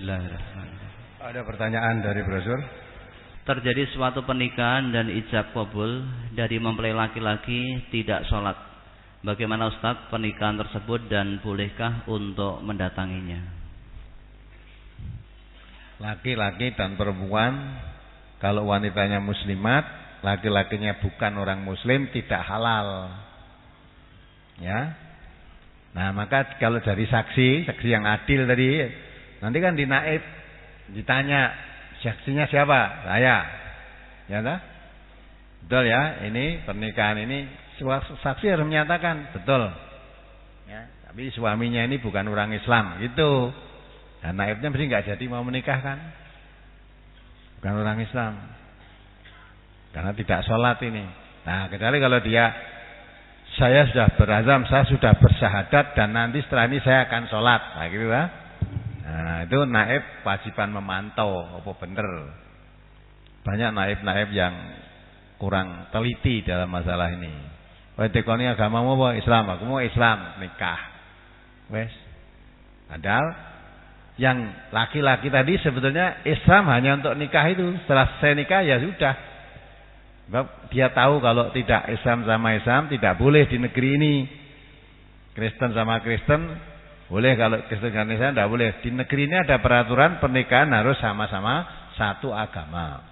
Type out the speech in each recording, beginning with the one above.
Bismillahirrahmanirrahim. Ada pertanyaan dari brosur? Terjadi suatu pernikahan dan ijab kabul dari mempelai laki-laki tidak sholat. Bagaimana Ustadz pernikahan tersebut dan bolehkah untuk mendatanginya? Laki-laki dan perempuan, kalau wanitanya muslimat, laki-lakinya bukan orang muslim, tidak halal. Ya. Nah, maka kalau dari saksi yang adil tadi, nanti kan dinaib, ditanya, saksinya siapa? Saya. Ya tak? Betul ya, ini pernikahan ini saksi harus menyatakan betul. Ya, tapi suaminya ini bukan orang Islam, gitu. Dan naibnya mesti nggak jadi mau menikahkan. Bukan orang Islam. Karena tidak sholat ini. Nah, kecuali kalau dia, saya sudah berazam, saya sudah bersyahadat, dan nanti setelah ini saya akan sholat. Nah, gitu lah. Nah, itu naib wajiban memantau apa bener. Banyak naib-naib yang kurang teliti dalam masalah ini. Wah, tekoni agamamu apa? Islam. Aku mau Islam, nikah. Wes. Padahal yang laki-laki tadi sebetulnya Islam hanya untuk nikah itu. Setelah saya nikah ya sudah. Dia tahu kalau tidak Islam sama Islam tidak boleh di negeri ini. Kristen sama Kristen boleh, kalau Kristen dan Islam tidak boleh. Di negeri ini ada peraturan pernikahan harus sama-sama satu agama.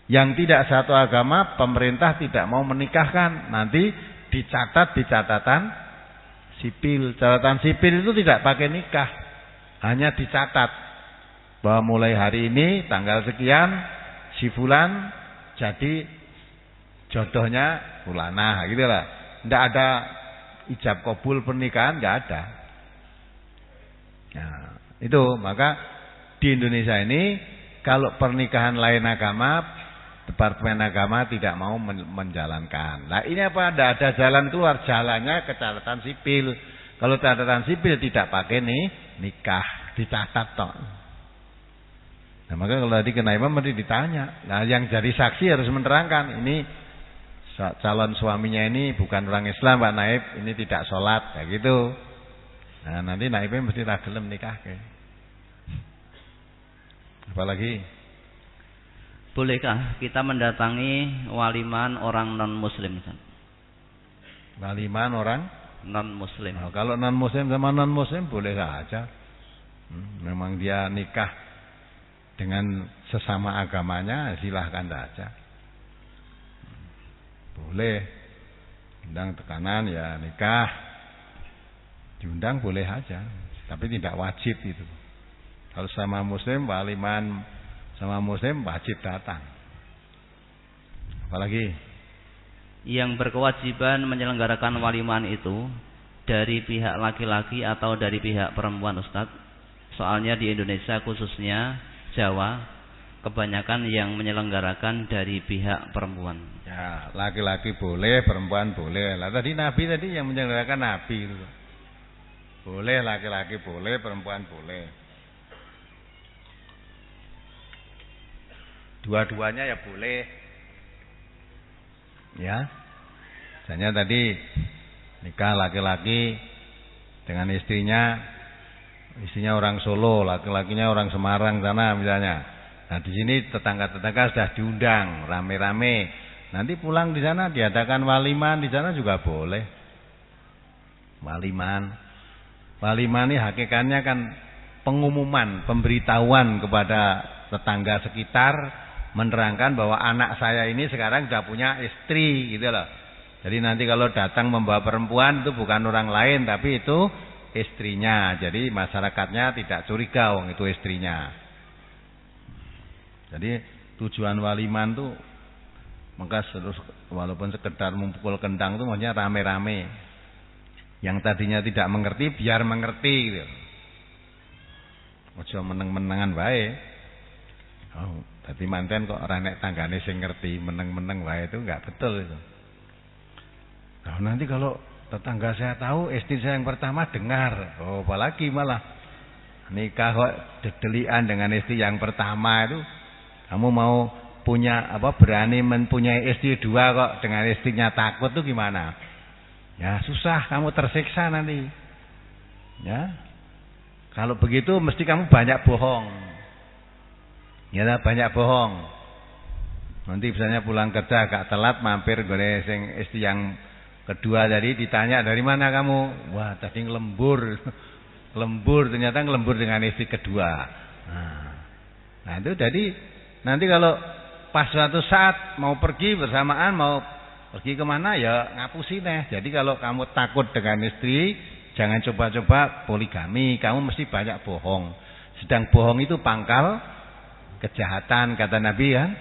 Yang tidak satu agama pemerintah tidak mau menikahkan, nanti dicatat di catatan sipil. Catatan sipil itu tidak pakai nikah, hanya dicatat bahwa mulai hari ini tanggal sekian si fulan jadi jodohnya fulanah, gitu lah. Tidak ada ijab kabul pernikahan, nggak ada. Nah, itu maka di Indonesia ini kalau pernikahan lain agama, Departemen Agama tidak mau menjalankan. Nah, ini apa? Tidak ada jalan keluar, jalannya ke catatan sipil. Kalau catatan sipil tidak pakai nih nikah, dicatat toh. Nah, maka kalau tadi kena imam mesti ditanya. Nah, yang jadi saksi harus menerangkan ini calon suaminya ini bukan orang Islam, Pak Naib, ini tidak sholat, kayak gitu. Nah, nanti naibnya mesti tak gelem nikah ke. Apalagi? Bolehkah kita mendatangi waliman orang non-muslim? Waliman orang non-muslim. Nah, kalau non-muslim sama non-muslim boleh saja. Memang dia nikah dengan sesama agamanya, silahkan saja. Boleh. Undang tekanan ya nikah. Diundang boleh aja, tapi tidak wajib itu. Kalau sama muslim, waliman sama muslim wajib datang. Apalagi? Yang berkewajiban menyelenggarakan waliman itu dari pihak laki-laki atau dari pihak perempuan, Ustadz? Soalnya di Indonesia khususnya Jawa kebanyakan yang menyelenggarakan dari pihak perempuan. Ya, laki-laki boleh, perempuan boleh. Lah tadi Nabi tadi yang menyelenggarakan Nabi itu. Boleh, laki-laki boleh, perempuan boleh. Dua-duanya ya boleh. Ya. Misalnya tadi nikah laki-laki dengan istrinya orang Solo, laki-lakinya orang Semarang sana misalnya. Nah, di sini tetangga-tetangga sudah diundang rame-rame. Nanti pulang di sana diadakan waliman di sana juga boleh. Waliman ini hakikatnya kan pengumuman, pemberitahuan kepada tetangga sekitar, menerangkan bahwa anak saya ini sekarang sudah punya istri, gitu loh. Jadi nanti kalau datang membawa perempuan itu bukan orang lain tapi itu istrinya. Jadi masyarakatnya tidak curiga wong itu istrinya. Jadi tujuan waliman tuh maka walaupun sekedar memukul kendang itu maksudnya rame-rame. Yang tadinya tidak mengerti biar mengerti gitu. Ojo meneng-menengan bae. Oh, tapi manten kok ora nek tanggane sing ngerti meneng-meneng wae itu enggak betul itu. Nah, nanti kalau tetangga saya tahu istri saya yang pertama dengar, oh apalagi malah nikah kok dedelian dengan istri yang pertama itu, kamu mau punya apa berani mempunyai istri dua kok dengan istrinya takut tuh gimana? Ya susah, kamu tersiksa nanti. Ya. Kalau begitu mesti kamu banyak bohong. Ya banyak bohong. Nanti misalnya pulang kerja agak telat mampir gore sing istri yang kedua tadi ditanya dari mana kamu? Wah, tadi ngelembur. Lembur, ternyata ngelembur dengan istri kedua. Nah itu jadi nanti kalau pas suatu saat mau pergi bersamaan, mau pergi kemana ya ngapusi deh. Jadi kalau kamu takut dengan istri, jangan coba-coba poligami. Kamu mesti banyak bohong. Sedang bohong itu pangkal kejahatan, kata Nabi ya.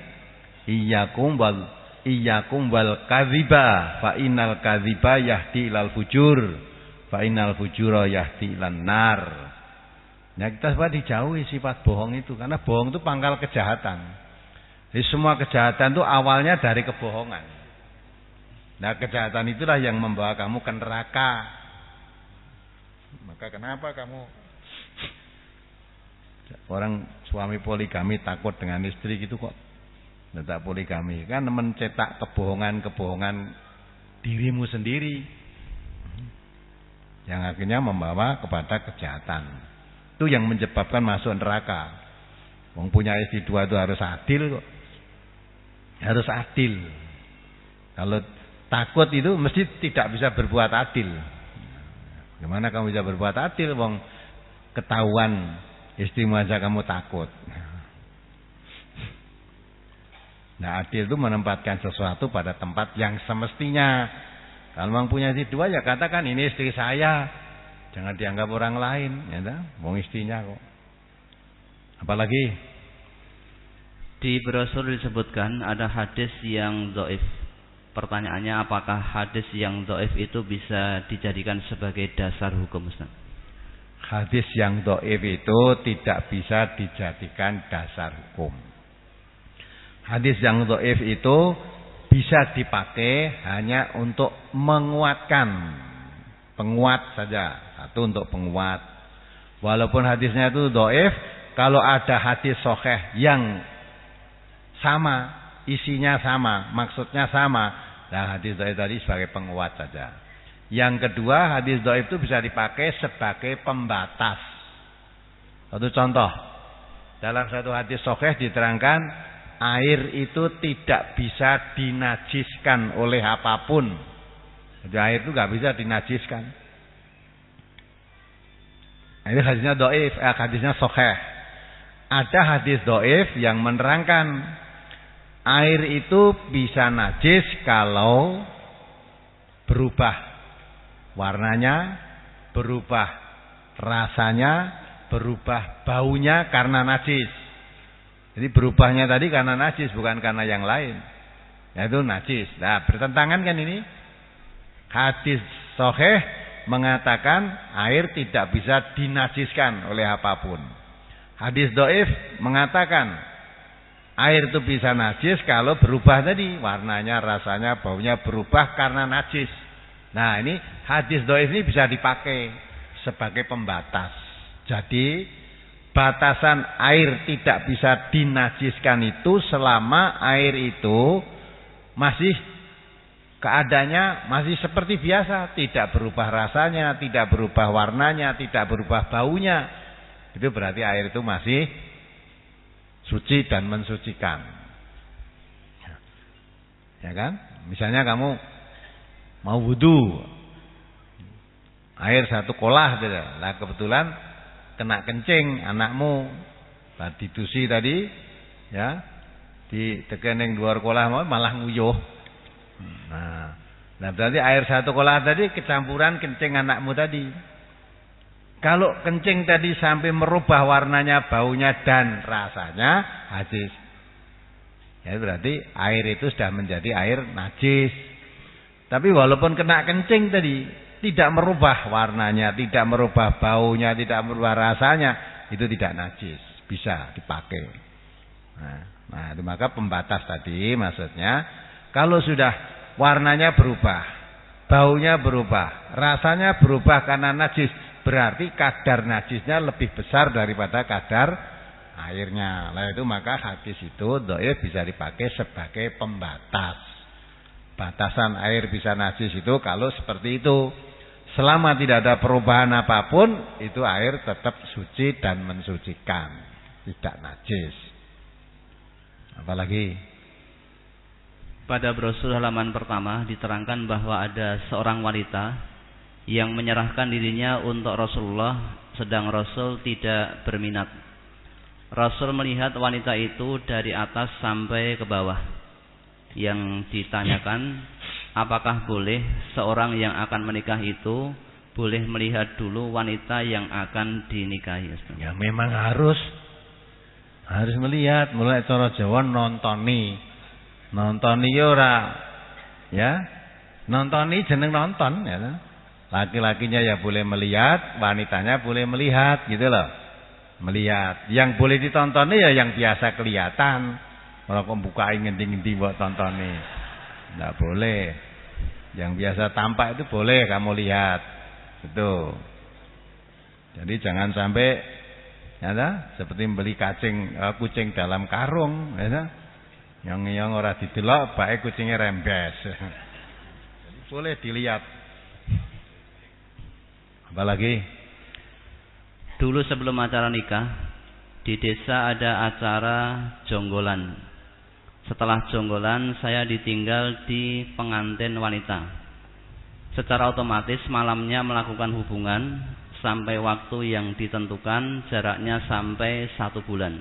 Iyyakum wal kadziba fa innal kadziba yahdi ilal fujur. Fa innal fujura yahdi ilan nar. Nah kita sebab dijauhi sifat bohong itu, karena bohong itu pangkal kejahatan. Jadi semua kejahatan itu awalnya dari kebohongan. Nah kejahatan itulah yang membawa kamu ke neraka. Maka kenapa kamu orang suami poligami takut dengan istri gitu kok? Tidak poligami kan mencetak kebohongan-kebohongan dirimu sendiri. Yang akhirnya membawa kepada kejahatan. Itu yang menyebabkan masuk neraka. Wong punya istri dua itu harus adil kok. Harus adil. Kalau takut itu mesti tidak bisa berbuat adil. Gimana kamu bisa berbuat adil? Wong ketahuan istrimu aja kamu takut. Nah adil itu menempatkan sesuatu pada tempat yang semestinya. Kalau memang punya istri dua ya katakan ini istri saya, jangan dianggap orang lain, ya dah, mau istrinya kok. Apalagi di brosur disebutkan ada hadis yang dhaif. Pertanyaannya apakah hadis yang dhaif itu bisa dijadikan sebagai dasar hukum, Ustaz? Hadis yang dhaif itu tidak bisa dijadikan dasar hukum. Hadis yang dhaif itu bisa dipakai hanya untuk menguatkan, penguat saja, satu untuk penguat. Walaupun hadisnya itu dhaif, kalau ada hadis sahih yang sama, isinya sama, maksudnya sama, nah hadis dhaif tadi sebagai penguat saja. Yang kedua, hadis dhaif itu bisa dipakai sebagai pembatas. Satu contoh, dalam satu hadis sahih diterangkan air itu tidak bisa dinajiskan oleh apapun. Jadi air itu nggak bisa dinajiskan. Ini hadisnya dhaif, hadisnya sahih. Ada hadis dhaif yang menerangkan air itu bisa najis kalau berubah warnanya, berubah rasanya, berubah baunya karena najis. Jadi berubahnya tadi karena najis, bukan karena yang lain. Yaitu najis. Nah, bertentangan kan ini? Hadis sahih mengatakan air tidak bisa dinajiskan oleh apapun. Hadis dhaif mengatakan air itu bisa najis kalau berubah tadi, warnanya, rasanya, baunya berubah karena najis. Nah, ini hadis dhaif ini bisa dipakai sebagai pembatas. Jadi batasan air tidak bisa dinajiskan itu selama air itu masih keadaannya masih seperti biasa, tidak berubah rasanya, tidak berubah warnanya, tidak berubah baunya. Itu berarti air itu masih suci dan mensucikan. Ya kan? Misalnya kamu mau wudu, air satu kolah, lah kebetulan kena kencing anakmu, tadi tusi tadi, ya, di tekening luar kolah malah nguyuh. Nah berarti air satu kolah tadi kecampuran kencing anakmu tadi. Kalau kencing tadi sampai merubah warnanya, baunya dan rasanya, najis. Ya berarti air itu sudah menjadi air najis. Tapi walaupun kena kencing tadi, tidak merubah warnanya, tidak merubah baunya, tidak merubah rasanya, itu tidak najis, bisa dipakai. Nah, itu maka pembatas tadi maksudnya, kalau sudah warnanya berubah, baunya berubah, rasanya berubah karena najis, berarti kadar najisnya lebih besar daripada kadar airnya. Nah itu maka hadis itu dhaif bisa dipakai sebagai pembatas. Batasan air bisa najis itu kalau seperti itu. Selama tidak ada perubahan apapun, itu air tetap suci dan mensucikan, tidak najis. Apalagi pada brosur halaman pertama diterangkan bahwa ada seorang wanita yang menyerahkan dirinya untuk Rasulullah, sedang Rasul tidak berminat. Rasul melihat wanita itu dari atas sampai ke bawah. Yang ditanyakan, apakah boleh seorang yang akan menikah itu boleh melihat dulu wanita yang akan dinikahi? Ya memang harus melihat. Mulai cara Jawa nontoni ora, ya nontoni jeneng nonton, ya. Laki-lakinya ya boleh melihat, wanitanya boleh melihat, gitu loh. Melihat. Yang boleh ditonton ya yang biasa kelihatan. Ora kok bukain ngendi-ngendi mbok tontone. Enggak boleh. Yang biasa tampak itu boleh kamu lihat. Itu. Jadi jangan sampai ya seperti beli kucing dalam karung, ya. Yang ora didelok bae kucingnya rembes. Jadi boleh dilihat. Apalagi dulu sebelum acara nikah di desa ada acara jonggolan. Setelah jonggolan saya ditinggal di pengantin wanita. Secara otomatis malamnya melakukan hubungan sampai waktu yang ditentukan, jaraknya sampai 1 bulan.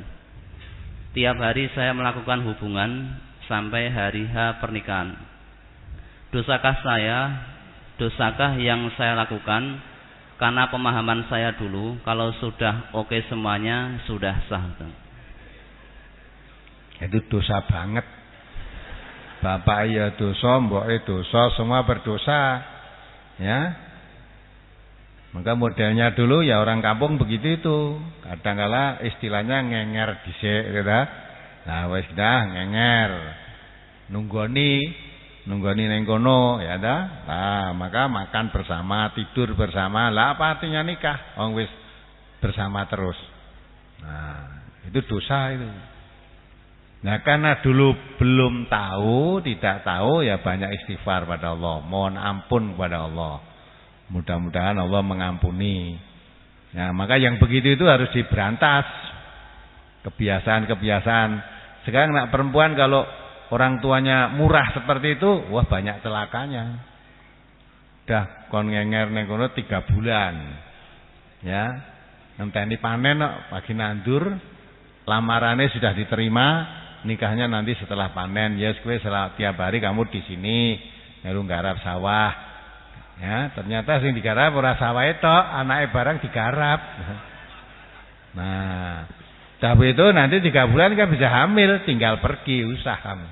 Tiap hari saya melakukan hubungan sampai hari H pernikahan. Dosakah yang saya lakukan? Karena pemahaman saya dulu, kalau sudah oke semuanya, sudah sah. Itu dosa banget. Bapak ya dosa, mbok dosa, semua berdosa. Ya. Maka modelnya dulu ya orang kampung begitu itu. Kadang-kala istilahnya ngenger dhisik, gitu. Nah, wis dah ngenger. Nunggoni ning kono, ya dah. Nah, maka makan bersama, tidur bersama. Lah apa artinya nikah? Wong wis bersama terus. Nah, itu dosa itu. Nah, karena dulu belum tahu, tidak tahu, ya banyak istighfar pada Allah, mohon ampun kepada Allah. Mudah-mudahan Allah mengampuni. Nah, maka yang begitu itu harus diberantas. Kebiasaan-kebiasaan. Sekarang anak perempuan kalau orang tuanya murah seperti itu, wah banyak celakanya. Dah kon ngenger ning kono 3 bulan. Ya. Ngenteni panen pagi nandur, lamarannya sudah diterima, nikahnya nanti setelah panen. Ya kowe tiap hari kamu di sini melu nggarap sawah. Ya, ternyata sing digarap ora sawah tok, anake barang digarap. Nah, tapi itu nanti 3 bulan kan bisa hamil, tinggal pergi usah kamu.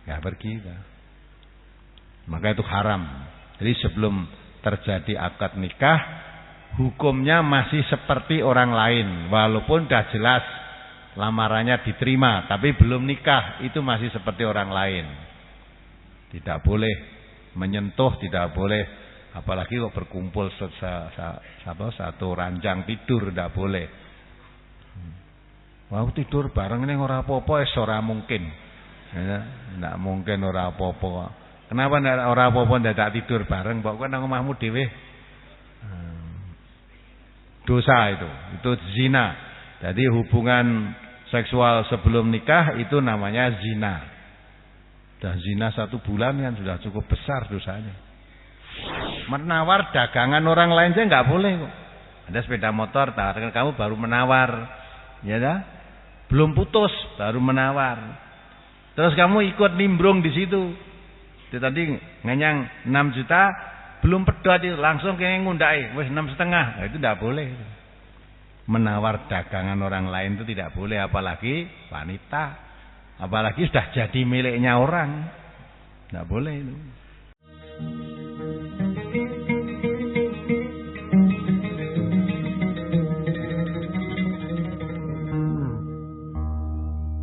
Nggak pergi. Maka itu haram. Jadi sebelum terjadi akad nikah, hukumnya masih seperti orang lain. Walaupun dah jelas lamarannya diterima, tapi belum nikah, itu masih seperti orang lain. Tidak boleh menyentuh, tidak boleh. Apalagi kok berkumpul satu ranjang tidur, tidak boleh. Wah, tidur bareng ini ora apa-apa, ora mungkin. Ya, ndak mungkin ora apa-apa. Kenapa ndak ora apa-apa ndak tidur bareng, mbok kan nang omahmu dhewe. Dosa itu zina. Jadi hubungan seksual sebelum nikah itu namanya zina. Dah zina 1 bulan kan sudah cukup besar dosanya. Menawar dagangan orang lain aja nggak boleh kok. Ada sepeda motor, tawarkan kamu baru menawar, ya dah. Belum putus baru menawar. Terus kamu ikut nimbrung di situ. Itu tadi ngenyang 6 juta, belum pedot itu langsung kene ngundake, wis 6,5. Nah, itu tidak boleh. Menawar dagangan orang lain itu tidak boleh, apalagi wanita. Apalagi sudah jadi miliknya orang. Tidak boleh itu.